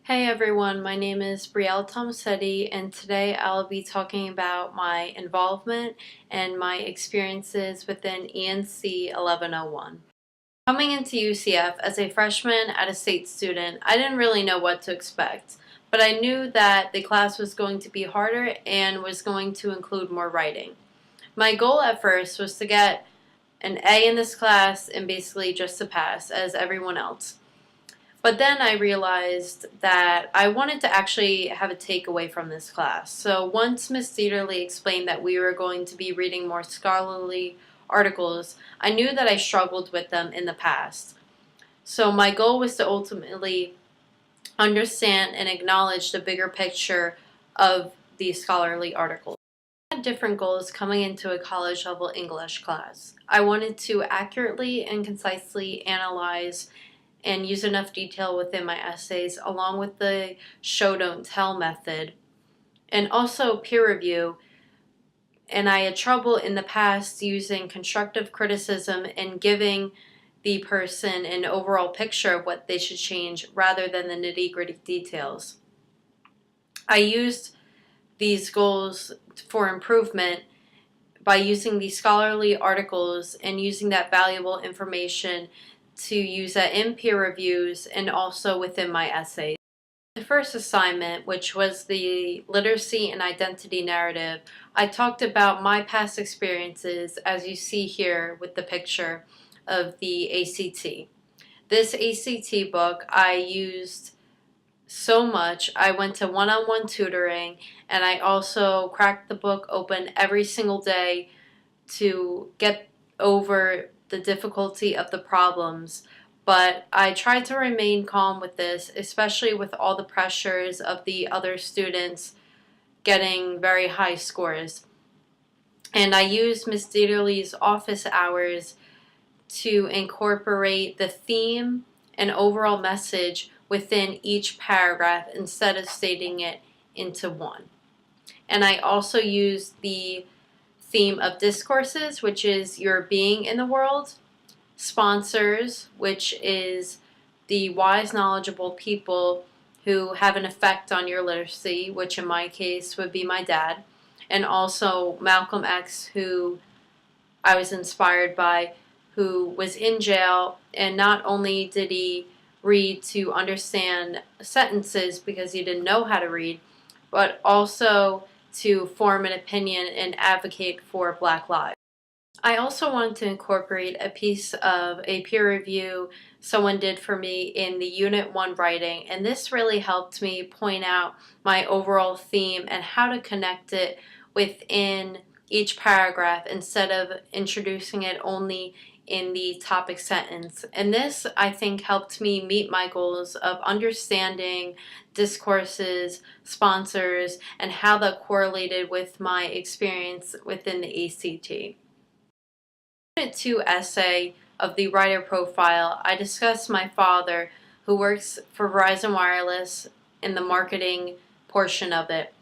Hey everyone, my name is Brielle Tomasetti, and today I'll be talking about my involvement and my experiences within ENC 1101. Coming into UCF as a freshman out-of-state student, I didn't really know what to expect, but I knew that the class was going to be harder and was going to include more writing. My goal at first was to get an A in this class and basically just to pass as everyone else. But then I realized that I wanted to actually have a takeaway from this class. So once Miss Dieterle explained that we were going to be reading more scholarly articles, I knew that I struggled with them in the past. So my goal was to ultimately understand and acknowledge the bigger picture of these scholarly articles. I had different goals coming into a college level English class. I wanted to accurately and concisely analyze and use enough detail within my essays, along with the show don't tell method, and also peer review. And I had trouble in the past using constructive criticism and giving the person an overall picture of what they should change rather than the nitty-gritty details. I used these goals for improvement by using these scholarly articles and using that valuable information to use that in peer reviews and also within my essays. The first assignment, which was the literacy and identity narrative, I talked about my past experiences, as you see here with the picture of the ACT. This ACT book I used so much. I went to one-on-one tutoring, and I also cracked the book open every single day to get over the difficulty of the problems. But I tried to remain calm with this, especially with all the pressures of the other students getting very high scores. And I used Miss Dieterle's office hours to incorporate the theme and overall message within each paragraph instead of stating it into one. And I also used the theme of discourses, which is your being in the world, sponsors, which is the wise, knowledgeable people who have an effect on your literacy, which in my case would be my dad, and also Malcolm X, who I was inspired by, who was in jail, and not only did he read to understand sentences because he didn't know how to read, but also to form an opinion and advocate for Black lives. I also wanted to incorporate a piece of a peer review someone did for me in the Unit 1 writing, and this really helped me point out my overall theme and how to connect it within each paragraph instead of introducing it only in the topic sentence. And this, I think, helped me meet my goals of understanding discourses, sponsors, and how that correlated with my experience within the ACT. Unit 2 essay of the writer profile, I discussed my father, who works for Verizon Wireless in the marketing portion of it.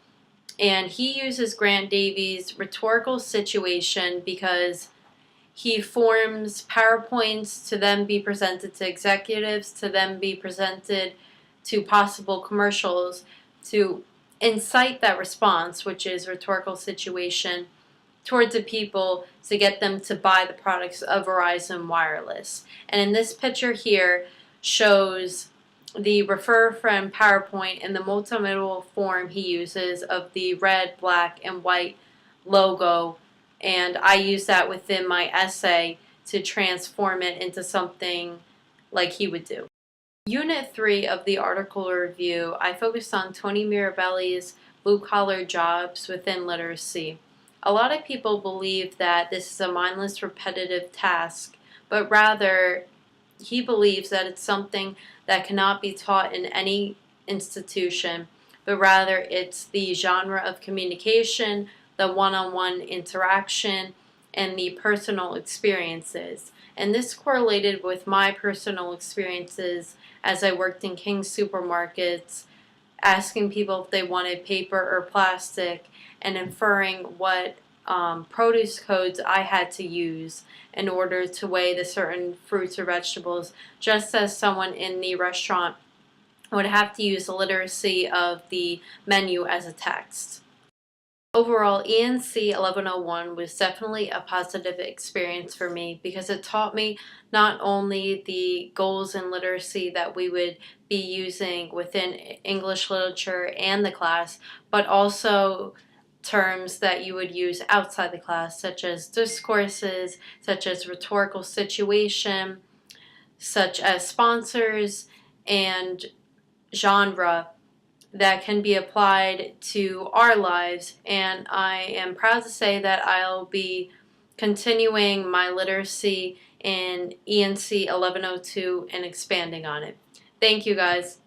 And he uses Grant Davies' rhetorical situation because he forms PowerPoints to then be presented to executives, to then be presented to possible commercials, to incite that response, which is rhetorical situation, towards the people to get them to buy the products of Verizon Wireless. And in this picture here shows the refer from PowerPoint and the multimodal form he uses of the red, black, and white logo, and I use that within my essay to transform it into something like he would do. Unit 3 of the article review, I focused on Tony Mirabelli's blue-collar jobs within literacy. A lot of people believe that this is a mindless, repetitive task, but rather he believes that it's something that cannot be taught in any institution, but rather it's the genre of communication, the one-on-one interaction, and the personal experiences. And this correlated with my personal experiences as I worked in King's supermarkets, asking people if they wanted paper or plastic, and inferring what produce codes I had to use in order to weigh the certain fruits or vegetables, just as someone in the restaurant would have to use the literacy of the menu as a text. Overall, ENC 1101 was definitely a positive experience for me because it taught me not only the goals in literacy that we would be using within English literature and the class, but also terms that you would use outside the class, such as discourses, such as rhetorical situation, such as sponsors, and genre that can be applied to our lives, and I am proud to say that I'll be continuing my literacy in ENC 1102 and expanding on it. Thank you guys.